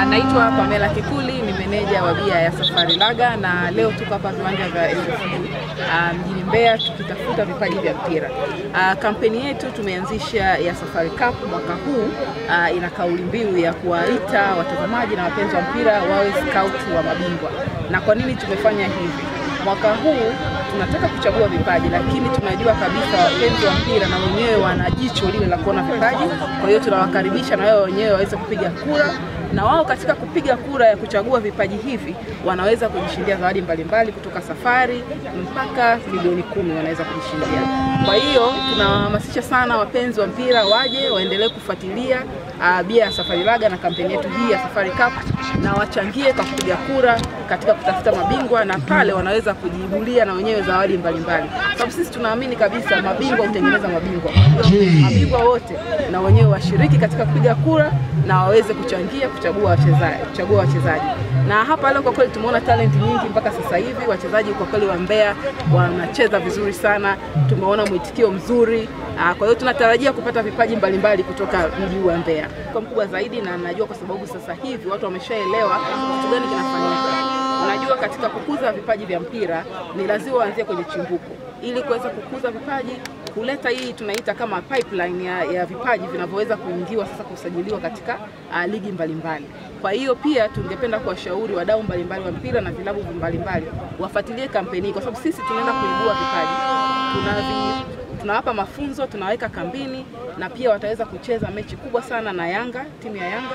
Naitwa Pamela Kikuli, ni meneja wa bia ya Safari Laga, na leo tuko hapa viwanja vya SSD mjini Mbeya tukitafuta vipaji vya mpira. Kampeni yetu tumeanzisha ya Safari Cup mwaka huu, ina kauli mbiu ya kuwaita watazamaji na wapenzi wa mpira wawe scout wa mabingwa. Na kwa nini tumefanya hivi? Mwaka huu tunataka kuchagua vipaji, lakini tunajua kabisa wapenzi wa mpira na wenyewe wana jicho lile la kuona vipaji. Kwa hiyo tunawakaribisha na wao wenyewe waweze kupiga kura, na wao katika kupiga kura ya kuchagua vipaji hivi wanaweza kujishindia zawadi mbalimbali kutoka safari mpaka milioni 10 wanaweza kujishindia. Kwa hiyo tunahamasisha sana wapenzi wa mpira waje waendelee kufuatilia bia ya Safari Laga na kampeni yetu hii ya Safari Cup, na wachangie kwa kupiga kura katika kutafuta mabingwa, na pale wanaweza kujibulia na wenyewe zawadi mbalimbali. Sababu sisi tunaamini kabisa mabingwa hutengeneza mabingwa. Mabingwa wote na wenyewe washiriki katika kupiga kura na waweze kuchangia kuchagua wachezaji. Na hapa leo kwa kweli tumeona talent nyingi mpaka sasa hivi. Wachezaji kwa kweli wa Mbeya wanacheza vizuri sana. Tumeona mwitikio mzuri. Kwa hiyo tunatarajia kupata vipaji mbalimbali kutoka mji wa Mbeya. Kwa mkubwa zaidi, na najua kwa sababu sasa hivi watu wameshaelewa kitu gani kinafanyika. Unajua katika kukuza vipaji vya mpira ni lazima uanzie kwenye chimbuko. Ili kuweza kukuza vipaji, kuleta hii tunaita kama pipeline ya vipaji vinavyoweza kuingiwa sasa kusajiliwa katika ligi mbalimbali. Kwa hiyo pia tungependa kuwashauri wadau mbalimbali wa mpira na vilabu mbalimbali wafuatilie kampeni hii, kwa sababu sisi tunaenda kuibua vipaji. Tunawapa mafunzo, tunaweka kambini, na pia wataweza kucheza mechi kubwa sana na Yanga, timu ya Yanga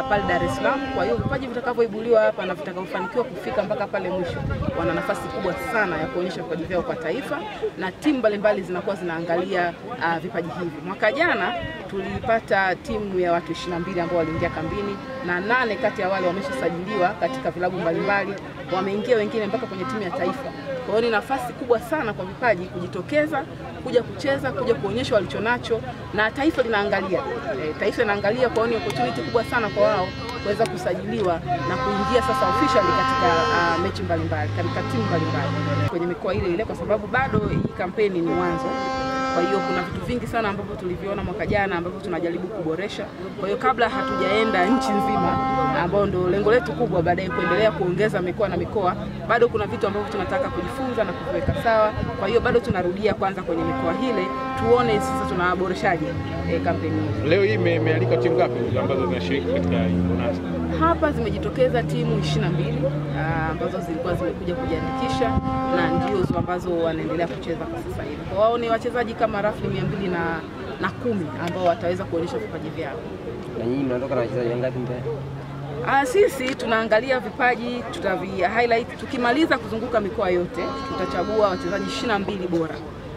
pale Dar es Salaam. Kwa hiyo vipaji vitakavyoibuliwa hapa na vitakavyofanikiwa kufika mpaka pale mwisho, wana nafasi kubwa sana ya kuonyesha vipaji vyao kwa taifa, na timu mbalimbali zinakuwa zinaangalia vipaji hivi. Mwaka jana tulipata timu ya watu 22 ambao waliingia kambini, na 8 kati ya wale wameshasajiliwa katika vilabu mbalimbali, wameingia wengine mpaka kwenye timu ya taifa. Kwa hiyo ni nafasi kubwa sana kwa vipaji kujitokeza, kuja kucheza, kuja kuonyesha walichonacho, na taifa linaangalia. Taifa linaangalia, kwa hiyo ni opportunity kubwa sana kwa wao kuweza kusajiliwa na kuingia sasa officially katika mechi mbalimbali, katika timu mbalimbali kwenye mikoa ile, kwa sababu bado hii kampeni ni mwanzo. Kwa hiyo kuna vitu vingi sana ambavyo tuliviona mwaka jana ambavyo tunajaribu kuboresha. Kwa hiyo kabla hatujaenda nchi nzima, ambao ndio lengo letu kubwa baadaye kuendelea kuongeza mikoa na mikoa, bado kuna vitu ambavyo tunataka kujifunza na kuweka sawa. Kwa hiyo bado tunarudia kwanza kwenye mikoa hile, tuone sasa tunaboreshaje kampeni. Leo hii imealika timu ngapi ambazo zinashiriki katika bonanza? Hapa zimejitokeza timu 22 ambazo zilikuwa zimekuja kujiandikisha, na ndio ambazo wanaendelea kucheza kwa sasa hivi. Kwa wao ni wachezaji kama roughly 210 ambao wataweza kuonyesha vipaji vyao. Na nyinyi mnatoka na wachezaji wangapi Mbeya? Sisi tunaangalia vipaji, highlight. Tukimaliza kuzunguka mikoa yote, tutachagua wachezaji 22 bora.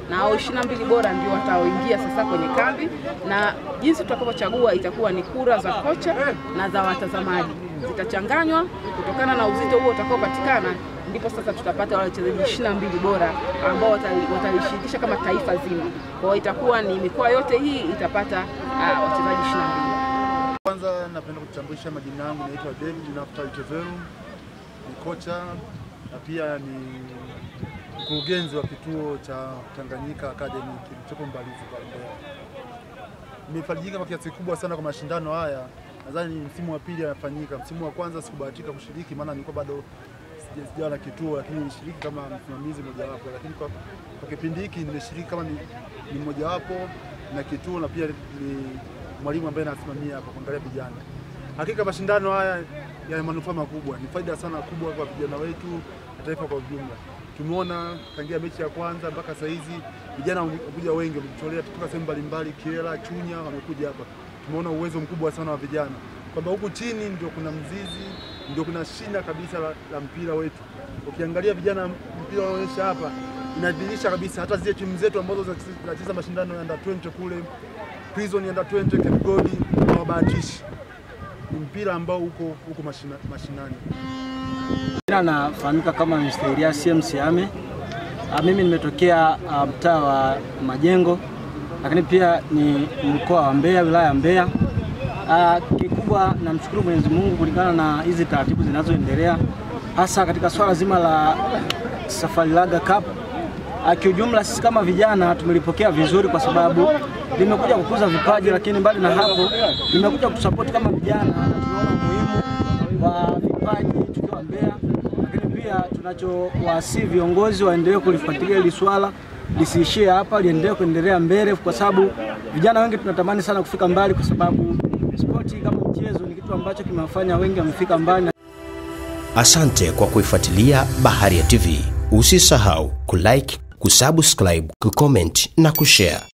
Na hao 22 bora ndio wataoingia sasa kwenye kambi, na jinsi tutakapochagua itakuwa ni kura za kocha na za watazamaji. Zitachanganywa kutokana na uzito huo utakaopatikana, ndipo sasa tutapata wale wachezaji 22 bora ambao watalishirikisha kama taifa zima. Kwa hiyo itakuwa ni mikoa yote hii itapata wachezaji 22. Kwanza napenda kutambulisha majina yangu, naitwa David Naftali Keveru, ni kocha na pia ni mkurugenzi wa kituo cha Tanganyika Academy kilichopo Mbalizi kwa Mbeya. Nimefarijika kwa kiasi kubwa sana kwa mashindano haya. Nadhani msimu wa pili yanafanyika. Msimu wa kwanza sikubahatika kushiriki maana nilikuwa bado sijawa na kituo, lakini nilishiriki kama msimamizi mmoja wapo. Lakini kwa kipindi hiki nimeshiriki kama ni mmoja wapo na kituo, na pia ni mwalimu ambaye anasimamia hapa kuangalia vijana. Hakika mashindano haya yana manufaa makubwa. Ni faida sana kubwa kwa vijana wetu na taifa kwa ujumla. Tumeona tangia mechi ya kwanza mpaka sasa hizi vijana wamekuja wengi, wametolea kutoka sehemu mbalimbali, Kiela, Chunya, wamekuja hapa. Tumeona uwezo mkubwa sana wa vijana, kwamba huku chini ndio kuna mzizi, ndio kuna shina kabisa la mpira wetu. Ukiangalia vijana mpira wanaonyesha hapa, inadhihirisha kabisa hata zile timu zetu ambazo zinacheza mashindano ya under 20 kule, Prison under 20, Cape Gold, hawabahatishi. Ni mpira ambao uko mashinani. Nafahamika kama Mr. Elias Msiame. Mimi nimetokea mtaa wa Majengo, lakini pia ni mkoa wa Mbeya, wilaya ya Mbeya. Kikubwa namshukuru Mwenyezi Mungu kulingana na hizi taratibu zinazoendelea, hasa katika swala zima la Safari Laga Cup. Kiujumla sisi kama vijana tumelipokea vizuri kwa sababu limekuja kukuza vipaji, lakini mbali na hapo limekuja kutusupport kama vijana, na tunaona umuhimu wa vipaji tukiwa Mbeya. Lakini pia tunachowasi viongozi waendelee kulifuatilia hili swala, lisiishie hapa, liendelee mbele, kwa sababu vijana wengi tunatamani sana kufika mbali, kwa sababu spoti kama mchezo ni kitu ambacho kimewafanya wengi wamefika mbali. Asante kwa kuifuatilia Baharia TV. Usisahau kulike, kusubscribe, kucomment na kushare.